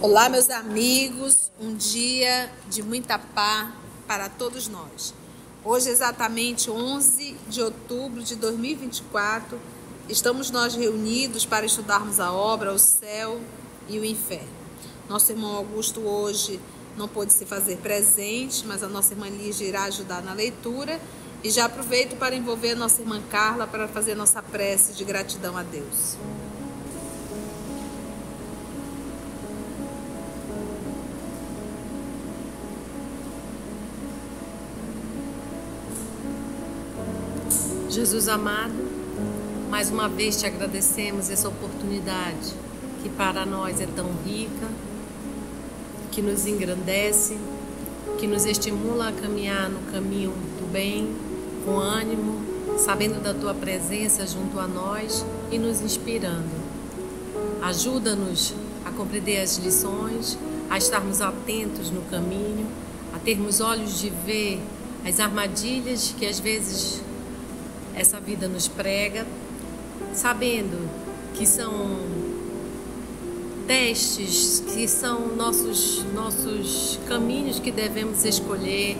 Olá, meus amigos, um dia de muita paz para todos nós. Hoje, exatamente 11 de outubro de 2024, estamos nós reunidos para estudarmos a obra O Céu e o Inferno. Nosso irmão Augusto hoje não pôde se fazer presente, mas a nossa irmã Lígia irá ajudar na leitura. E já aproveito para envolver a nossa irmã Carla para fazer nossa prece de gratidão a Deus. Jesus amado, mais uma vez te agradecemos essa oportunidade que para nós é tão rica, que nos engrandece, que nos estimula a caminhar no caminho do bem, com ânimo, sabendo da tua presença junto a nós e nos inspirando. Ajuda-nos a compreender as lições, a estarmos atentos no caminho, a termos olhos de ver as armadilhas que às vezes essa vida nos prega, sabendo que são testes, que são nossos caminhos que devemos escolher,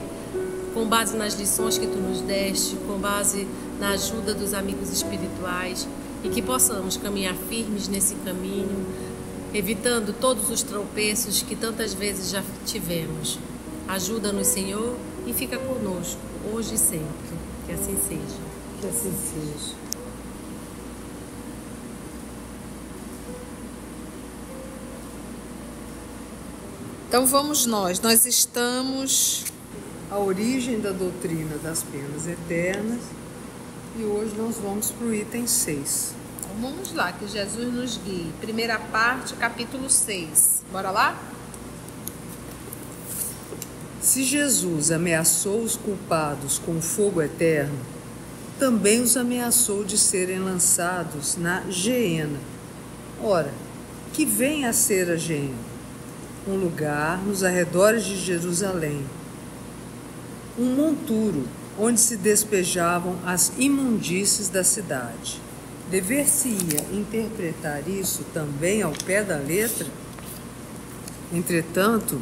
com base nas lições que tu nos deste, com base na ajuda dos amigos espirituais, e que possamos caminhar firmes nesse caminho, evitando todos os tropeços que tantas vezes já tivemos. Ajuda-nos, Senhor, e fica conosco, hoje e sempre. Que assim seja. Que assim seja. Então vamos nós estamos... A origem da doutrina das penas eternas, e hoje nós vamos para o item 6. Então vamos lá, que Jesus nos guie. Primeira parte, capítulo 6. Bora lá? Se Jesus ameaçou os culpados com o fogo eterno, também os ameaçou de serem lançados na Geena. Ora, que vem a ser a Geena? Um lugar nos arredores de Jerusalém, um monturo onde se despejavam as imundícies da cidade. Dever-se-ia interpretar isso também ao pé da letra? Entretanto,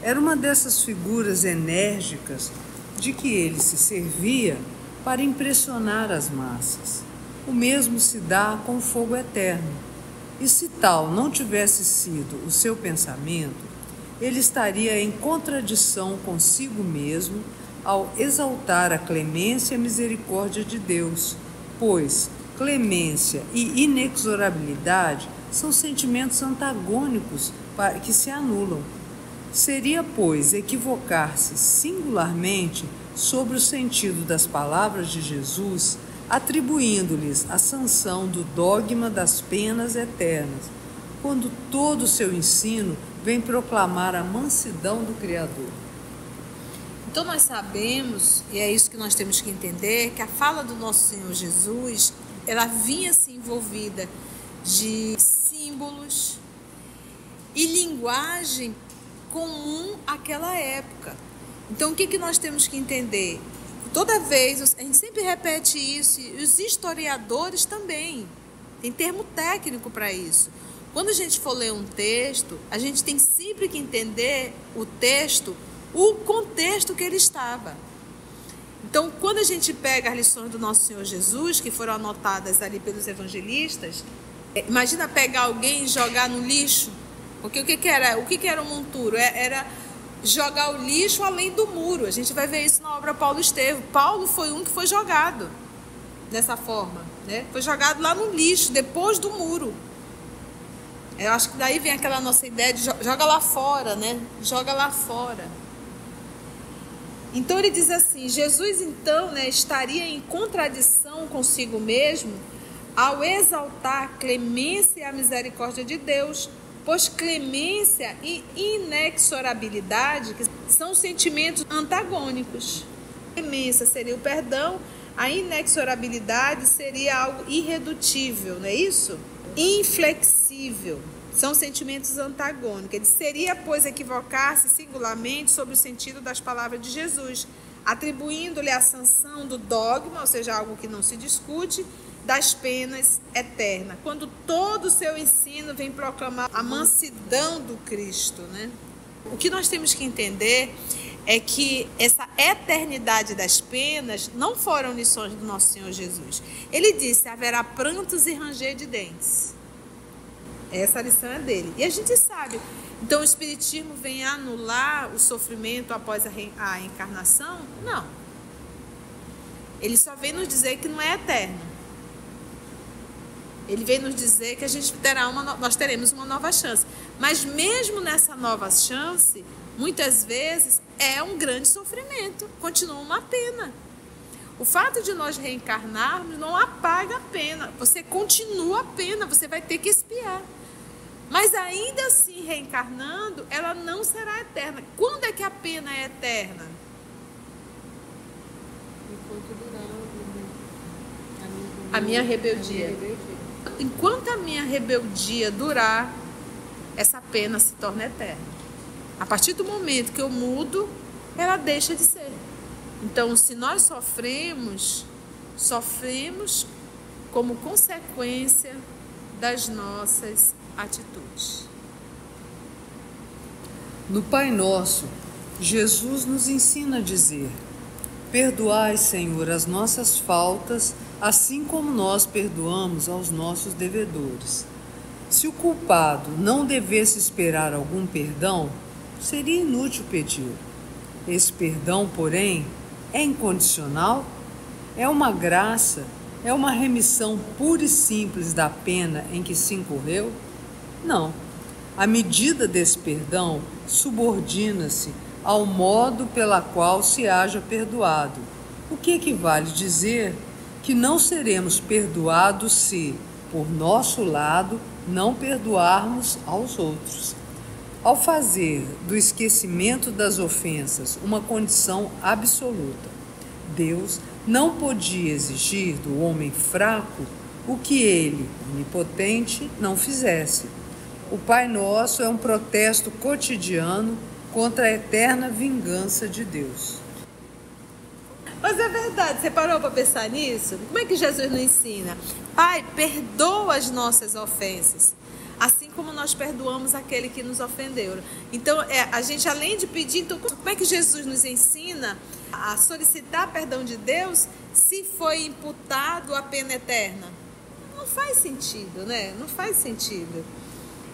era uma dessas figuras enérgicas de que ele se servia para impressionar as massas. O mesmo se dá com o fogo eterno. E se tal não tivesse sido o seu pensamento, ele estaria em contradição consigo mesmo ao exaltar a clemência e a misericórdia de Deus, pois clemência e inexorabilidade são sentimentos antagônicos que se anulam. Seria, pois, equivocar-se singularmente sobre o sentido das palavras de Jesus, atribuindo-lhes a sanção do dogma das penas eternas, quando todo o seu ensino vem proclamar a mansidão do Criador. Então nós sabemos, e é isso que nós temos que entender, que a fala do nosso Senhor Jesus, ela vinha se envolvida de símbolos e linguagem comum àquela época. Então, o que nós temos que entender? Toda vez, a gente sempre repete isso, e os historiadores também. Tem termo técnico para isso. Quando a gente for ler um texto, a gente tem sempre que entender o texto, o contexto que ele estava. Então, quando a gente pega as lições do nosso Senhor Jesus, que foram anotadas ali pelos evangelistas, imagina pegar alguém e jogar no lixo. Porque o que era um monturo? Era jogar o lixo além do muro. A gente vai ver isso na obra Paulo Estevam. Paulo foi um que foi jogado dessa forma, né? Foi jogado lá no lixo, depois do muro. Eu acho que daí vem aquela nossa ideia de joga lá fora, né? Joga lá fora. Então ele diz assim, Jesus então, né, estaria em contradição consigo mesmo ao exaltar a clemência e a misericórdia de Deus, pois clemência e inexorabilidade são sentimentos antagônicos. A clemência seria o perdão, a inexorabilidade seria algo irredutível, não é isso? Inflexível. São sentimentos antagônicos. Ele seria, pois, equivocar-se singularmente sobre o sentido das palavras de Jesus, atribuindo-lhe a sanção do dogma, ou seja, algo que não se discute, das penas eterna, quando todo o seu ensino vem proclamar a mansidão do Cristo, né? O que nós temos que entender é que essa eternidade das penas não foram lições do nosso Senhor Jesus. Ele disse: haverá prantos e ranger de dentes. Essa lição é dele. E a gente sabe. Então o Espiritismo vem anular o sofrimento após a encarnação? Não. Ele só vem nos dizer que não é eterno. Ele vem nos dizer que a gente nós teremos uma nova chance. Mas mesmo nessa nova chance, muitas vezes é um grande sofrimento, continua uma pena. O fato de nós reencarnarmos não apaga a pena, você continua a pena, você vai ter que expiar. Mas ainda assim, reencarnando, ela não será eterna. Quando é que a pena é eterna? Enquanto durar a minha rebeldia. Enquanto a minha rebeldia durar, essa pena se torna eterna. A partir do momento que eu mudo, ela deixa de ser. Então, se nós sofremos como consequência das nossas atitudes. No Pai Nosso, Jesus nos ensina a dizer: perdoai, Senhor, as nossas faltas, assim como nós perdoamos aos nossos devedores. Se o culpado não devesse esperar algum perdão, seria inútil pedir. Esse perdão, porém, é incondicional? É uma graça? É uma remissão pura e simples da pena em que se incorreu? Não. A medida desse perdão subordina-se ao modo pela qual se haja perdoado, o que equivale dizer que não seremos perdoados se, por nosso lado, não perdoarmos aos outros. Ao fazer do esquecimento das ofensas uma condição absoluta, Deus não podia exigir do homem fraco o que ele, onipotente, não fizesse. O Pai Nosso é um protesto cotidiano contra a eterna vingança de Deus. Mas é verdade, você parou para pensar nisso? Como é que Jesus nos ensina? Pai, perdoa as nossas ofensas, assim como nós perdoamos aquele que nos ofendeu. Então, a gente, além de pedir, então, como é que Jesus nos ensina a solicitar perdão de Deus se foi imputado a pena eterna? Não faz sentido, né? Não faz sentido.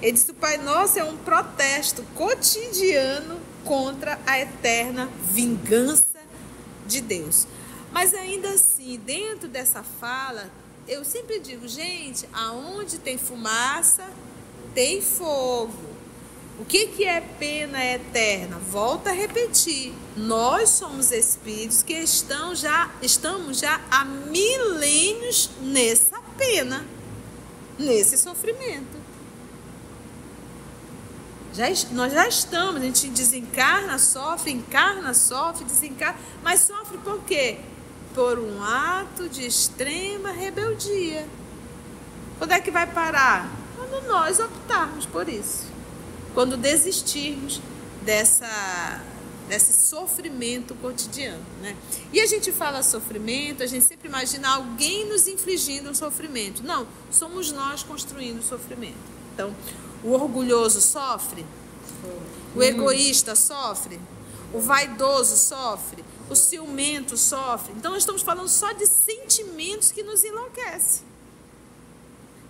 Ele disse: o Pai Nosso é um protesto cotidiano contra a eterna vingança de Deus. Mas ainda assim, dentro dessa fala, eu sempre digo, gente, aonde tem fumaça, tem fogo. O que é pena eterna? Volto a repetir, nós somos espíritos que estamos já há milênios nessa pena, nesse sofrimento. Nós já estamos, a gente desencarna, sofre, desencarna, mas sofre por quê? Por um ato de extrema rebeldia. Quando é que vai parar? Quando nós optarmos por isso. Quando desistirmos desse sofrimento cotidiano, né? E a gente fala sofrimento, a gente sempre imagina alguém nos infligindo um sofrimento. Não, somos nós construindo o sofrimento. Então, o orgulhoso sofre, o egoísta sofre, o vaidoso sofre, o ciumento sofre. Então, nós estamos falando só de sentimentos que nos enlouquecem.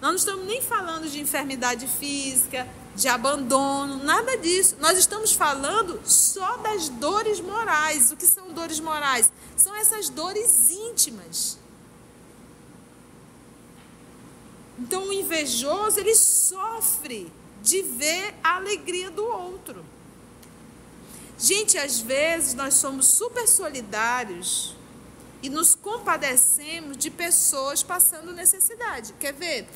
Nós não estamos nem falando de enfermidade física, de abandono, nada disso. Nós estamos falando só das dores morais. O que são dores morais? São essas dores íntimas. Então, o invejoso, ele sofre de ver a alegria do outro. Gente, às vezes nós somos super solidários e nos compadecemos de pessoas passando necessidade. Quer ver?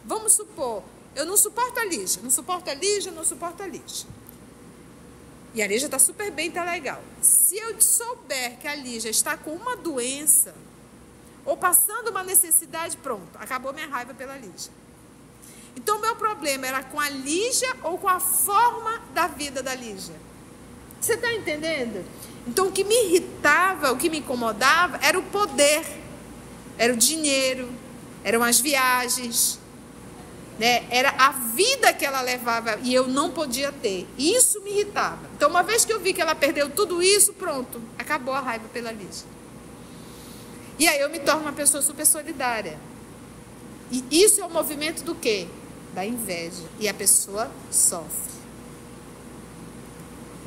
Vamos supor, eu não suporto a Lígia, não suporto a Lígia. E a Lígia está super bem, está legal. Se eu souber que a Lígia está com uma doença ou passando uma necessidade, pronto, acabou minha raiva pela Lígia. Então, o meu problema era com a Lígia ou com a forma da vida da Lígia? Você está entendendo? Então, o que me irritava, o que me incomodava, era o poder, era o dinheiro, eram as viagens, né? Era a vida que ela levava e eu não podia ter. E isso me irritava. Então, uma vez que eu vi que ela perdeu tudo isso, pronto, acabou a raiva pela Lígia. E aí eu me torno uma pessoa super solidária. E isso é o movimento do quê? Da inveja. E a pessoa sofre.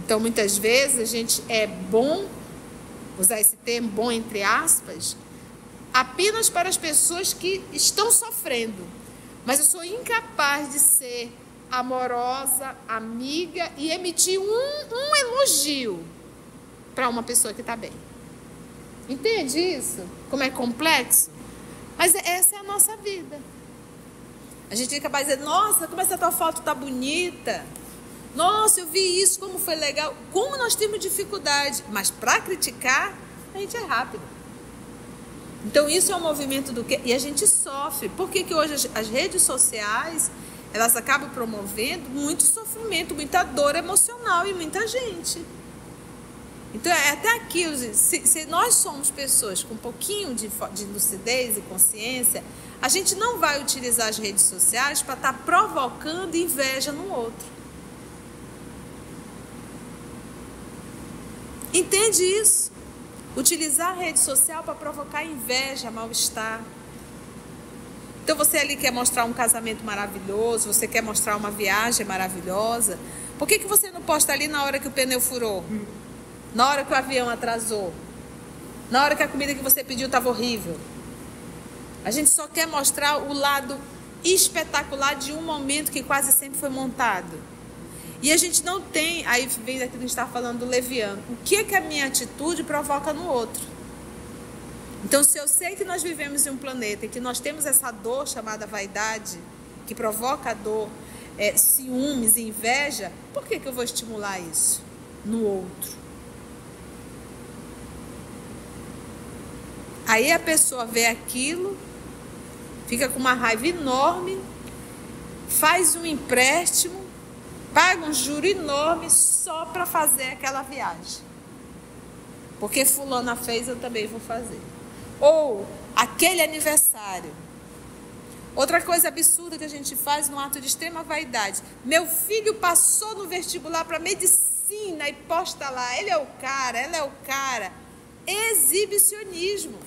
Então, muitas vezes, a gente é bom, usar esse termo, bom entre aspas, apenas para as pessoas que estão sofrendo. Mas eu sou incapaz de ser amorosa, amiga e emitir um elogio para uma pessoa que está bem. Entende isso? Como é complexo? Mas essa é a nossa vida. A gente é capaz de dizer, nossa, como essa tua foto está bonita. Nossa, eu vi isso, como foi legal. Como nós temos dificuldade. Mas para criticar, a gente é rápido. Então isso é um movimento do quê? E a gente sofre. Por que hoje as redes sociais, elas acabam promovendo muito sofrimento, muita dor emocional em muita gente. Então é até aquilo, se nós somos pessoas com um pouquinho de lucidez e consciência, a gente não vai utilizar as redes sociais para estar provocando inveja no outro. Entende isso? Utilizar a rede social para provocar inveja, mal-estar. Então você ali quer mostrar um casamento maravilhoso, você quer mostrar uma viagem maravilhosa. Por que você não posta ali na hora que o pneu furou? Na hora que o avião atrasou? Na hora que a comida que você pediu estava horrível? A gente só quer mostrar o lado espetacular de um momento que quase sempre foi montado. E a gente não tem, aí vem daqui que a gente está falando do leviano. O que a minha atitude provoca no outro? Então, se eu sei que nós vivemos em um planeta e que nós temos essa dor chamada vaidade, que provoca dor, ciúmes e inveja, por que eu vou estimular isso no outro? Aí a pessoa vê aquilo, fica com uma raiva enorme, faz um empréstimo, paga um juro enorme só para fazer aquela viagem. Porque fulana fez, eu também vou fazer. Ou aquele aniversário. Outra coisa absurda que a gente faz no ato de extrema vaidade. Meu filho passou no vestibular para medicina e posta lá. Ele é o cara, ela é o cara. Exibicionismo.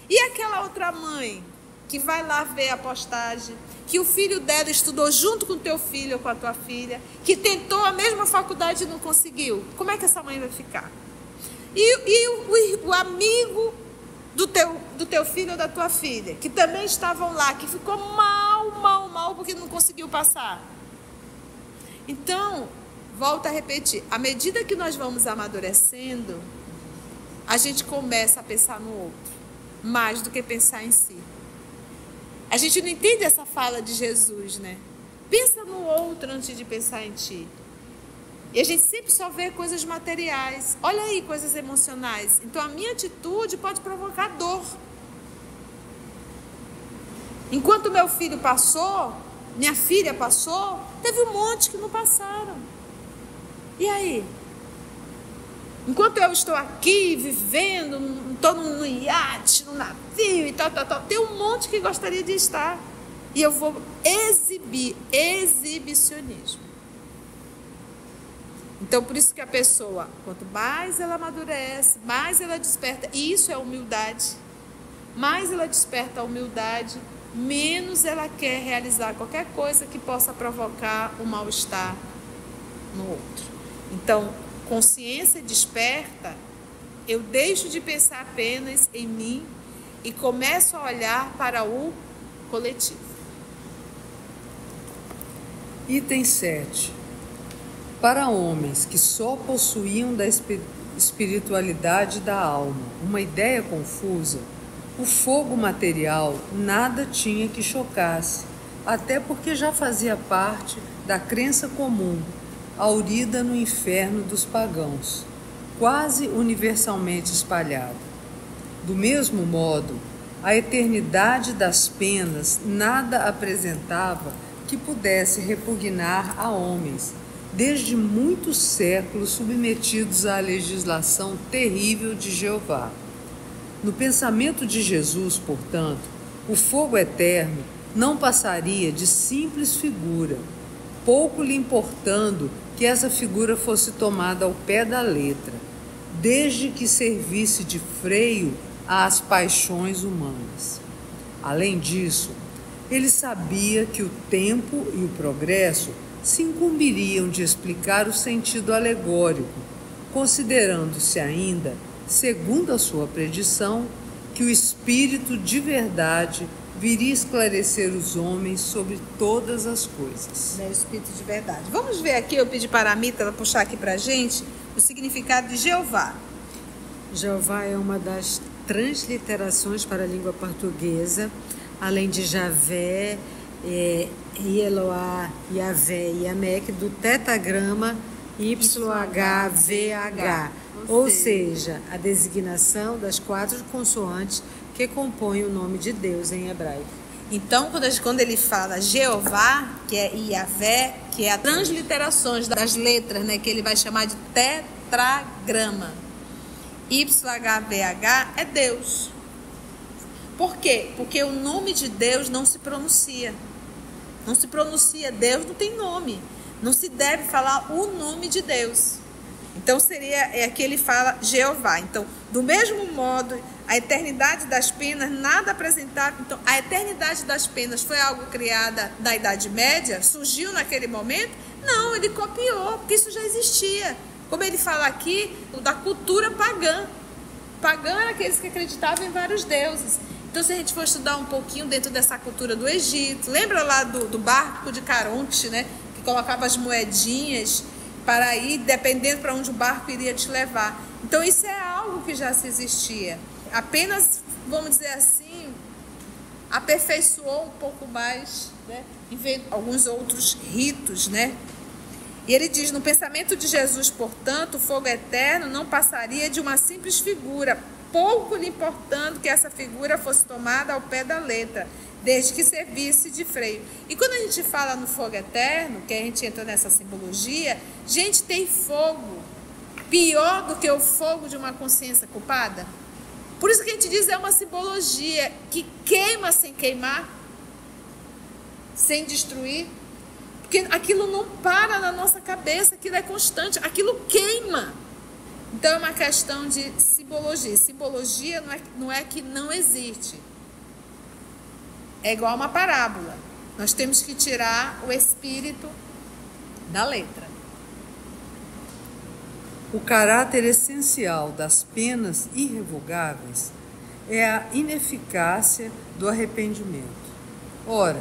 E aquela outra mãe que vai lá ver a postagem, que o filho dela estudou junto com o teu filho ou com a tua filha, que tentou a mesma faculdade e não conseguiu. Como é que essa mãe vai ficar? E o amigo do teu filho ou da tua filha, que também estavam lá, que ficou mal porque não conseguiu passar. Então, volto a repetir, à medida que nós vamos amadurecendo, a gente começa a pensar no outro, mais do que pensar em si. A gente não entende essa fala de Jesus, né? Pensa no outro antes de pensar em ti. E a gente sempre só vê coisas materiais. Olha aí, coisas emocionais. Então a minha atitude pode provocar dor. Enquanto meu filho passou, minha filha passou, teve um monte que não passaram. E aí? Enquanto eu estou aqui vivendo, estou no iate, no navio e tal, tem um monte que gostaria de estar. E eu vou exibir, exibicionismo. Então, por isso que a pessoa, quanto mais ela amadurece, mais ela desperta, e isso é humildade, mais ela desperta a humildade, menos ela quer realizar qualquer coisa que possa provocar um mal-estar no outro. Então, consciência desperta, eu deixo de pensar apenas em mim e começo a olhar para o coletivo. Item 7. Para homens que só possuíam da espiritualidade da alma uma ideia confusa, o fogo material nada tinha que chocasse, até porque já fazia parte da crença comum, aurida no inferno dos pagãos, quase universalmente espalhada. Do mesmo modo, a eternidade das penas nada apresentava que pudesse repugnar a homens, desde muitos séculos submetidos à legislação terrível de Jeová. No pensamento de Jesus, portanto, O fogo eterno não passaria de simples figura, pouco lhe importando que essa figura fosse tomada ao pé da letra, desde que servisse de freio às paixões humanas. Além disso, ele sabia que o tempo e o progresso se incumbiriam de explicar o sentido alegórico, considerando-se ainda, segundo a sua predição, que o Espírito de verdade viria esclarecer os homens sobre todas as coisas. O Espírito de verdade. Vamos ver aqui, eu pedi para a Mita ela puxar aqui para a gente o significado de Jeová. Jeová é uma das transliterações para a língua portuguesa, além de Javé, Eloá, Yavé e Amek, do tetagrama YHVH, ou seja, a designação das 4 consoantes que compõem o nome de Deus em hebraico. Então, quando ele fala Jeová, que é Yavé, que é a transliterações das letras, né, que ele vai chamar de tetragrama. YHVH é Deus. Por quê? Porque o nome de Deus não se pronuncia. Não se pronuncia, Deus não tem nome. Não se deve falar o nome de Deus. Então aqui ele fala Jeová. Então, do mesmo modo, a eternidade das penas, nada apresentável. Então, a eternidade das penas foi algo criada na Idade Média? Surgiu naquele momento? Não, ele copiou, porque isso já existia. Como ele fala aqui, da cultura pagã. Pagã era aqueles que acreditavam em vários deuses. Então, se a gente for estudar um pouquinho dentro dessa cultura do Egito, lembra lá do barco de Caronte, né? Que colocava as moedinhas para ir, dependendo para onde o barco iria te levar. Então, isso é algo que já se existia. Apenas, vamos dizer assim, aperfeiçoou um pouco mais, né? Inventou alguns outros ritos, né? E ele diz, no pensamento de Jesus, portanto, o fogo eterno não passaria de uma simples figura, pouco lhe importando que essa figura fosse tomada ao pé da letra, desde que servisse de freio. E quando a gente fala no fogo eterno, que a gente entra nessa simbologia, gente, tem fogo pior do que o fogo de uma consciência culpada? Por isso que a gente diz é uma simbologia que queima sem queimar, sem destruir, porque aquilo não para na nossa cabeça, aquilo é constante, aquilo queima. Então é uma questão de simbologia. Simbologia não é que não existe. É igual uma parábola. Nós temos que tirar o espírito da letra. O caráter essencial das penas irrevogáveis é a ineficácia do arrependimento. Ora,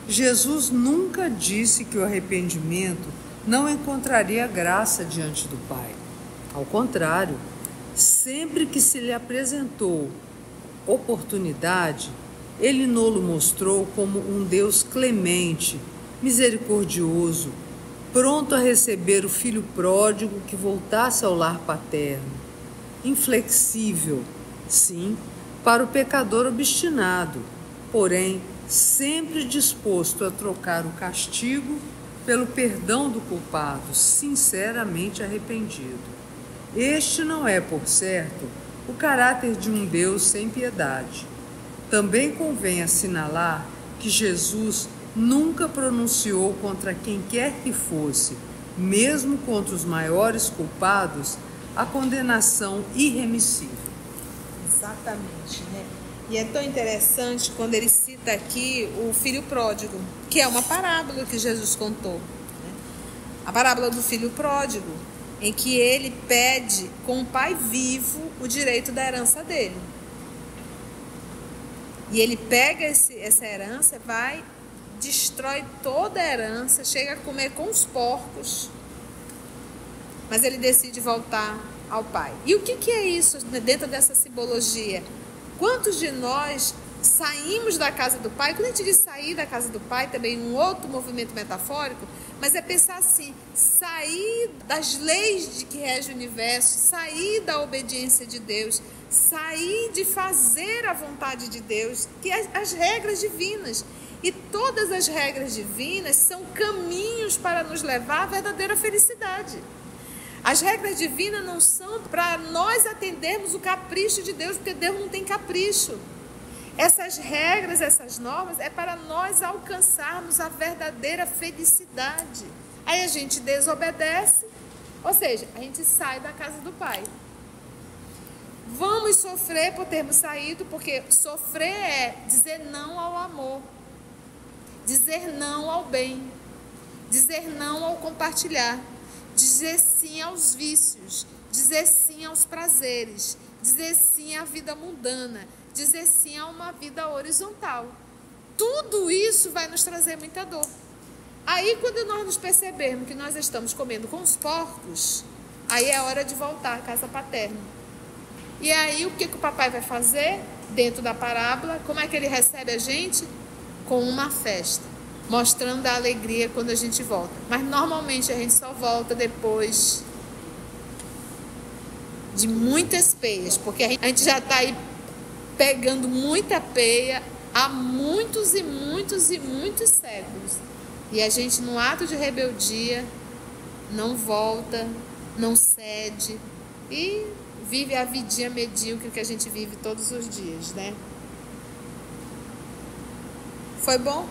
Jesus nunca disse que o arrependimento não encontraria graça diante do Pai. Ao contrário, sempre que se lhe apresentou oportunidade, ele nolo mostrou como um Deus clemente, misericordioso, pronto a receber o filho pródigo que voltasse ao lar paterno, inflexível, sim, para o pecador obstinado, porém sempre disposto a trocar o castigo pelo perdão do culpado, sinceramente arrependido. Este não é, por certo, o caráter de um Deus sem piedade. Também convém assinalar que Jesus nunca pronunciou contra quem quer que fosse, mesmo contra os maiores culpados, a condenação irremissível. Exatamente, né? E é tão interessante quando ele cita aqui o filho pródigo, que é uma parábola que Jesus contou, né? A parábola do filho pródigo, em que ele pede com o pai vivo o direito da herança dele. E ele pega essa herança, vai, destrói toda a herança, chega a comer com os porcos, mas ele decide voltar ao pai. E o que é isso dentro dessa simbologia? Quantos de nós saímos da casa do pai? Quando a gente diz sair da casa do pai, também um outro movimento metafórico, mas é pensar assim, sair das leis de que rege o universo, sair da obediência de Deus, sair de fazer a vontade de Deus, que é as regras divinas. E todas as regras divinas são caminhos para nos levar à verdadeira felicidade. As regras divinas não são para nós atendermos o capricho de Deus, porque Deus não tem capricho. Essas regras, essas normas, é para nós alcançarmos a verdadeira felicidade. Aí a gente desobedece, ou seja, a gente sai da casa do Pai. Vamos sofrer por termos saído, porque sofrer é dizer não ao amor, dizer não ao bem, dizer não ao compartilhar, dizer sim aos vícios, dizer sim aos prazeres, dizer sim à vida mundana, dizer sim a uma vida horizontal. Tudo isso vai nos trazer muita dor. Aí, quando nós nos percebermos que nós estamos comendo com os porcos, aí é hora de voltar à casa paterna. E aí, o que o papai vai fazer dentro da parábola? Como é que ele recebe a gente? Com uma festa, mostrando a alegria quando a gente volta. Mas, normalmente, a gente só volta depois de muitas peias, porque a gente já está aí pegando muita peia há muitos e muitos e muitos séculos. E a gente, no ato de rebeldia, não volta, não cede e vive a vidinha medíocre que a gente vive todos os dias, né? Foi bom?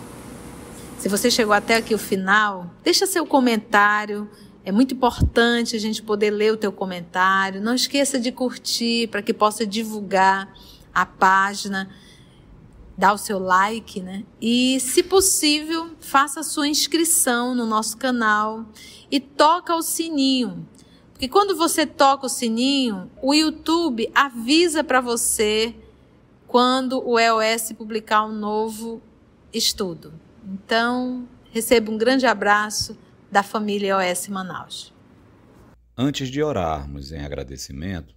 Se você chegou até aqui o final, deixa seu comentário. É muito importante a gente poder ler o teu comentário. Não esqueça de curtir para que possa divulgar a página. Dá o seu like, né? E, se possível, faça a sua inscrição no nosso canal e toca o sininho. Porque quando você toca o sininho, o YouTube avisa para você quando o EOS publicar um novo estudo. Então, receba um grande abraço da família EOS Manaus. Antes de orarmos em agradecimento,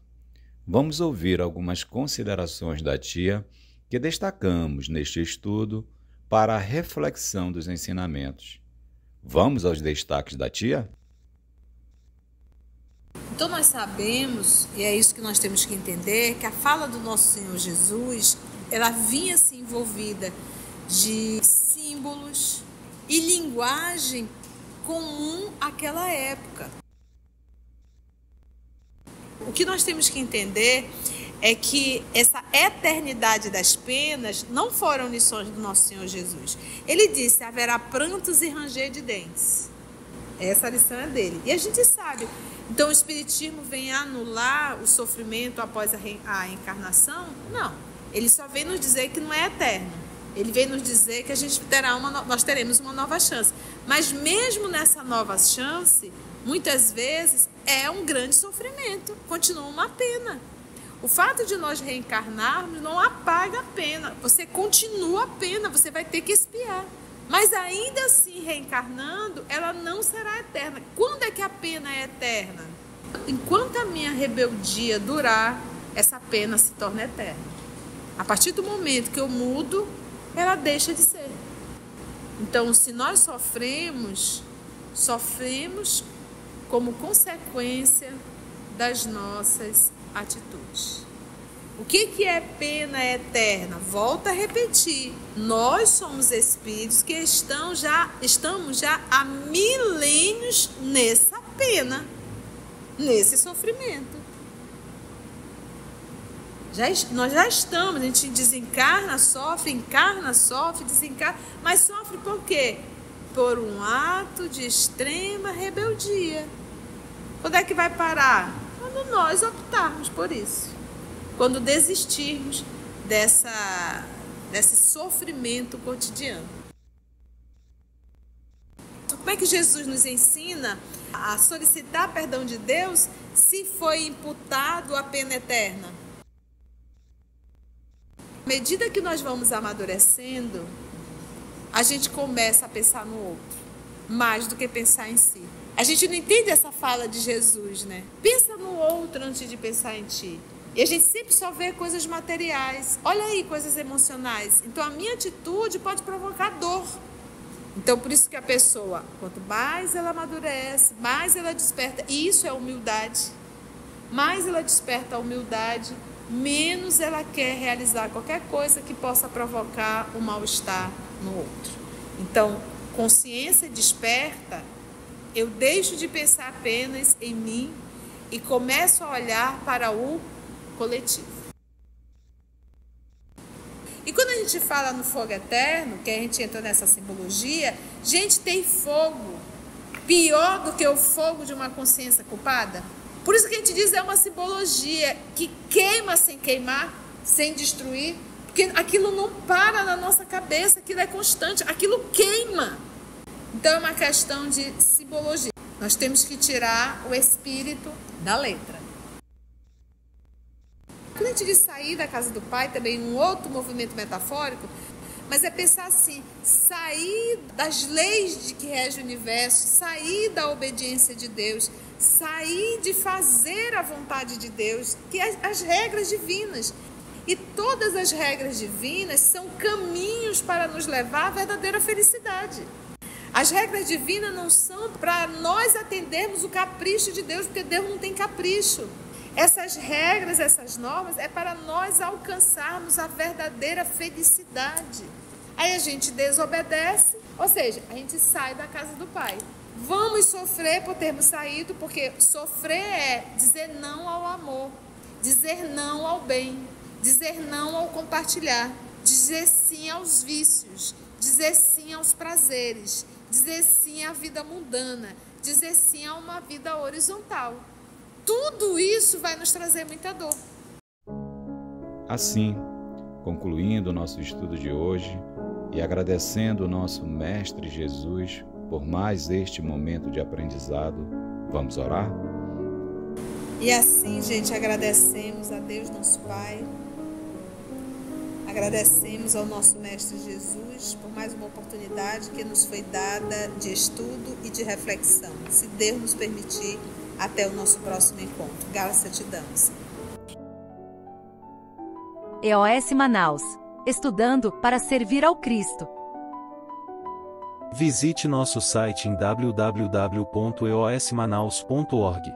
vamos ouvir algumas considerações da tia que destacamos neste estudo para a reflexão dos ensinamentos. Vamos aos destaques da tia? Então nós sabemos, e é isso que nós temos que entender, que a fala do nosso Senhor Jesus, ela vinha se envolvida de símbolos e linguagem comum àquela época. O que nós temos que entender é que essa eternidade das penas não foram lições do nosso Senhor Jesus. Ele disse, haverá prantos e ranger de dentes. Essa lição é dele. E a gente sabe. Então o Espiritismo vem anular o sofrimento após a encarnação? Não. Ele só vem nos dizer que não é eterno. Ele vem nos dizer que nós teremos uma nova chance. Mas mesmo nessa nova chance, muitas vezes é um grande sofrimento. Continua uma pena. O fato de nós reencarnarmos não apaga a pena. Você continua a pena, você vai ter que expiar. Mas ainda assim, reencarnando, ela não será eterna. Quando é que a pena é eterna? Enquanto a minha rebeldia durar, essa pena se torna eterna. A partir do momento que eu mudo, ela deixa de ser. Então, se nós sofremos como consequência das nossas atitudes. O que é pena eterna? Volto a repetir. Nós somos espíritos que estamos já há milênios nessa pena, nesse sofrimento. Nós já estamos, a gente desencarna, sofre, desencarna, mas sofre por quê? Por um ato de extrema rebeldia. Quando é que vai parar? Quando nós optarmos por isso. Quando desistirmos desse sofrimento cotidiano. Como é que Jesus nos ensina a solicitar perdão de Deus se foi imputado a pena eterna? À medida que nós vamos amadurecendo, a gente começa a pensar no outro, mais do que pensar em si. A gente não entende essa fala de Jesus, né? Pensa no outro antes de pensar em ti. E a gente sempre só vê coisas materiais. Olha aí, coisas emocionais. Então, a minha atitude pode provocar dor. Então, por isso que a pessoa, quanto mais ela amadurece, mais ela desperta. E isso é humildade. Mais ela desperta a humildade, menos ela quer realizar qualquer coisa que possa provocar um mal-estar no outro. Então, consciência desperta, eu deixo de pensar apenas em mim e começo a olhar para o coletivo. E quando a gente fala no fogo eterno, que a gente entra nessa simbologia, gente, tem fogo pior do que o fogo de uma consciência culpada? Por isso que a gente diz é uma simbologia que queima sem queimar, sem destruir, porque aquilo não para na nossa cabeça, aquilo é constante, aquilo queima. Então é uma questão de simbologia. Nós temos que tirar o espírito da letra. Quando a gente diz sair da casa do Pai, também um outro movimento metafórico, mas é pensar assim, sair das leis de que rege o universo, sair da obediência de Deus, sair de fazer a vontade de Deus, que é as regras divinas. E todas as regras divinas são caminhos para nos levar à verdadeira felicidade. As regras divinas não são para nós atendermos o capricho de Deus, porque Deus não tem capricho. Essas regras, essas normas, é para nós alcançarmos a verdadeira felicidade. Aí a gente desobedece, ou seja, a gente sai da casa do Pai. Vamos sofrer por termos saído, porque sofrer é dizer não ao amor, dizer não ao bem, dizer não ao compartilhar, dizer sim aos vícios, dizer sim aos prazeres, dizer sim à vida mundana, dizer sim a uma vida horizontal. Tudo isso vai nos trazer muita dor. Assim, concluindo o nosso estudo de hoje e agradecendo o nosso Mestre Jesus por mais este momento de aprendizado, vamos orar? E assim, gente, agradecemos a Deus, nosso Pai. Agradecemos ao nosso Mestre Jesus por mais uma oportunidade que nos foi dada de estudo e de reflexão. Se Deus nos permitir, até o nosso próximo encontro. Graça te damos. EOS Manaus. Estudando para servir ao Cristo. Visite nosso site em www.eosmanaus.org.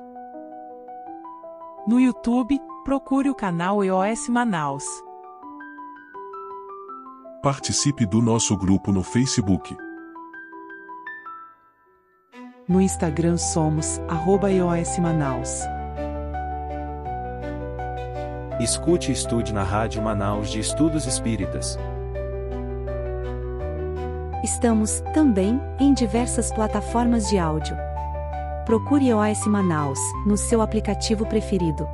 No YouTube, procure o canal EOS Manaus. Participe do nosso grupo no Facebook. No Instagram somos @EOS Manaus. Escute e estude na Rádio Manaus de Estudos Espíritas. Estamos, também, em diversas plataformas de áudio. Procure EOS Manaus, no seu aplicativo preferido.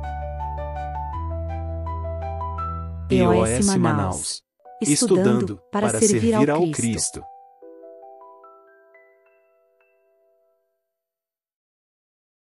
EOS Manaus. Estudando para servir ao Cristo.